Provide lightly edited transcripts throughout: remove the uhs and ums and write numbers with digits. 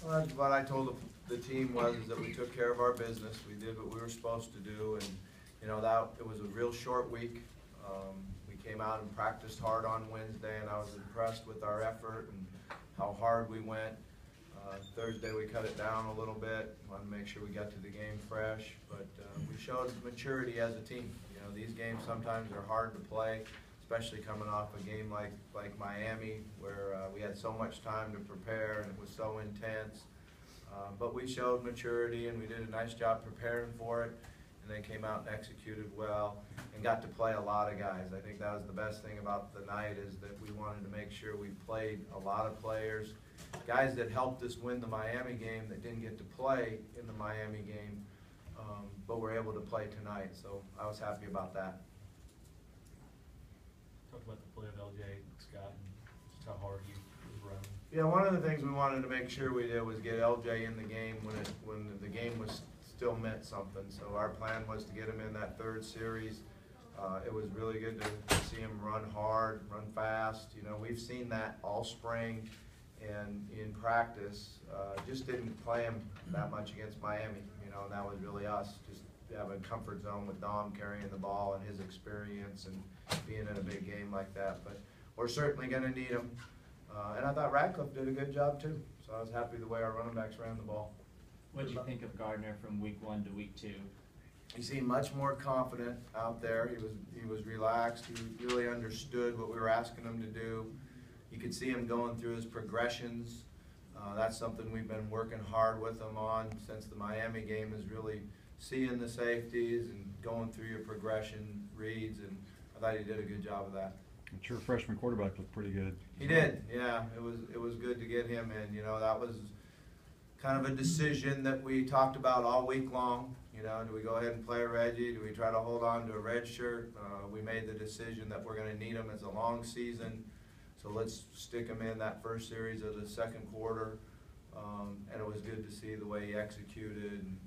Well, what I told the team was is that we took care of our business. We did what we were supposed to do, and it was a real short week. We came out and practiced hard on Wednesday, and I was impressed with our effort and how hard we went. Thursday we cut it down a little bit. Wanted to make sure we got to the game fresh, but we showed maturity as a team. These games sometimes are hard to play, especially coming off a game like Miami, where we had so much time to prepare and it was so intense. But we showed maturity and we did a nice job preparing for it, and they came out and executed well and got to play a lot of guys. I think that was the best thing about the night, is that we wanted to make sure we played a lot of players, guys that helped us win the Miami game that didn't get to play in the Miami game, but were able to play tonight. So I was happy about that. Talk about the play of LJ, Scott, and just how hard he was running. Yeah, one of the things we wanted to make sure we did was get LJ in the game when the game was still meant something. So our plan was to get him in that third series. It was really good to see him run hard, run fast. We've seen that all spring and in practice. Just didn't play him that much against Miami, and that was really us. Just having a comfort zone with Dom carrying the ball and his experience and being in a big game like that. But we're certainly going to need him. And I thought Radcliffe did a good job too. So I was happy the way our running backs ran the ball. What did you think of Gardner from week 1 to week 2? He seemed much more confident out there. He was relaxed. He really understood what we were asking him to do. You could see him going through his progressions. That's something we've been working hard with him on since the Miami game, is really seeing the safeties and going through your progression reads, and I thought he did a good job of that. I'm sure freshman quarterback looked pretty good. He did, yeah. It was good to get him in. That was kind of a decision that we talked about all week long. Do we go ahead and play Reggie? Do we try to hold on to a red shirt? We made the decision that we're going to need him as a long season. So let's stick him in that first series of the second quarter. And it was good to see the way he executed and,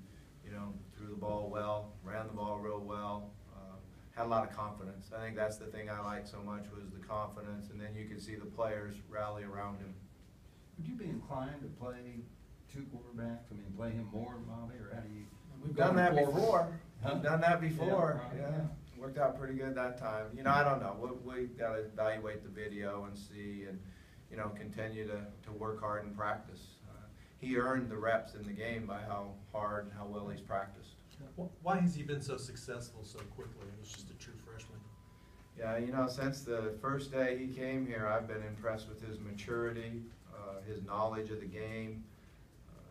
threw the ball well, ran the ball real well, had a lot of confidence. I think that's the thing I liked so much, was the confidence, and then you could see the players rally around him. Would you be inclined to play 2 quarterbacks? I mean, play him more, Bobby, or how do you? We've done that before. Huh? We've done that before. Yeah, Yeah. Worked out pretty good that time. I don't know. We've got to evaluate the video and see, and continue to work hard and practice. He earned the reps in the game by how hard and how well he's practiced. Why has he been so successful so quickly? He's just a true freshman. Yeah, since the first day he came here, I've been impressed with his maturity, his knowledge of the game,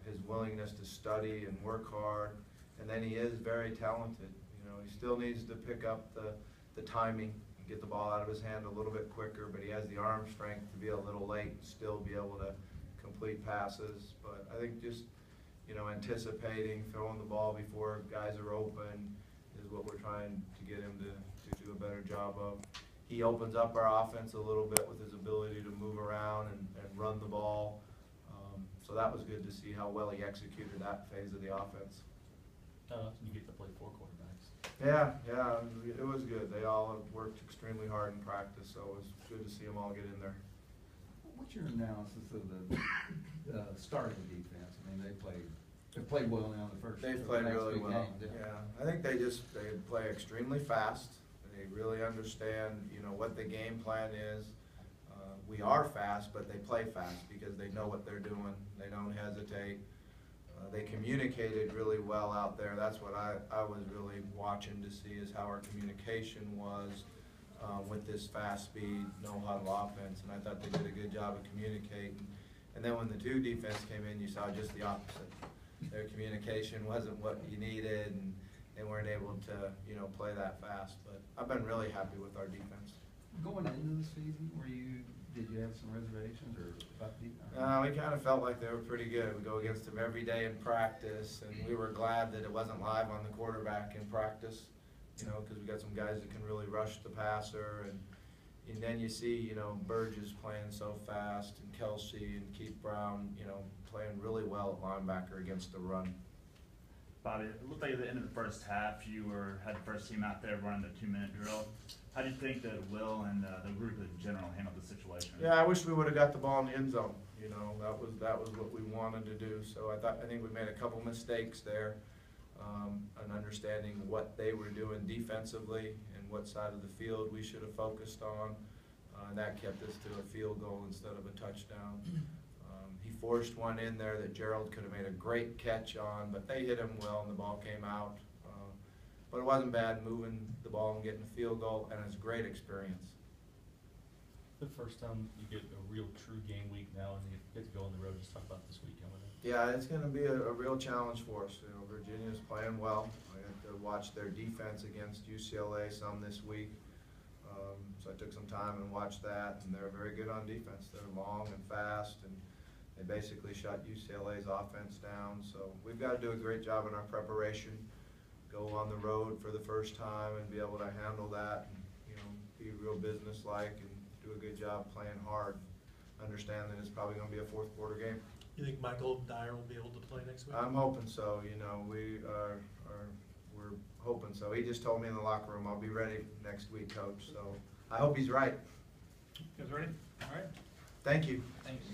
his willingness to study and work hard, and then he is very talented. He still needs to pick up the timing and get the ball out of his hand a little bit quicker, but he has the arm strength to be a little late and still be able to complete passes. But I think just anticipating, throwing the ball before guys are open is what we're trying to get him to do a better job of. He opens up our offense a little bit with his ability to move around and run the ball. So that was good to see how well he executed that phase of the offense. You get to play 4 quarterbacks. Yeah, it was good. They all have worked extremely hard in practice, so it was good to see them all get in there. What's your analysis of the start of the defense? I mean, they played well now in the first. They've played really well. Games, yeah, I think they play extremely fast. They really understand, what the game plan is. We are fast, but they play fast because they know what they're doing. They don't hesitate. They communicated really well out there. That's what I was really watching to see, is how our communication was with this fast speed, no huddle offense. And I thought they did a good job of communicating. And then when the 2 defense came in, you saw just the opposite. Their communication wasn't what you needed, and they weren't able to, play that fast. But I've been really happy with our defense. Going into the season, did you have some reservations or about defense? We kind of felt like they were pretty good. We go against them every day in practice, and we were glad that it wasn't live on the quarterback in practice, because we got some guys that can really rush the passer, and then you see, Burgess playing so fast, and Kelsey and Keith Brown, playing really well at linebacker against the run. Bobby, it looked like at the end of the first half you had the first team out there running the 2-minute drill. How do you think that Will and the group in general handled the situation? Yeah, I wish we would have got the ball in the end zone. You know, that was what we wanted to do. So I think we made a couple mistakes there, and understanding what they were doing defensively and what side of the field we should have focused on. And that kept us to a field goal instead of a touchdown. He forced one in there that Gerald could have made a great catch on, but they hit him well and the ball came out. But it wasn't bad moving the ball and getting a field goal, and it's a great experience. The first time you get a real true game week now and you get to go on the road, just talk about this weekend with it. Yeah, it's gonna be a real challenge for us. You know, Virginia's playing well. I got to watch their defense against UCLA some this week. So I took some time and watched that, and they're very good on defense. They're long and fast, and they basically shut UCLA's offense down. So we've got to do a great job in our preparation, go on the road for the first time and be able to handle that, and, you know, be real businesslike and do a good job playing hard. Understand that it's probably going to be a fourth quarter game. You think Michael Dyer will be able to play next week? I'm hoping so. You know, we're hoping so. He just told me in the locker room, I'll be ready next week, Coach. So I hope he's right. You guys ready? All right. Thank you. Thanks.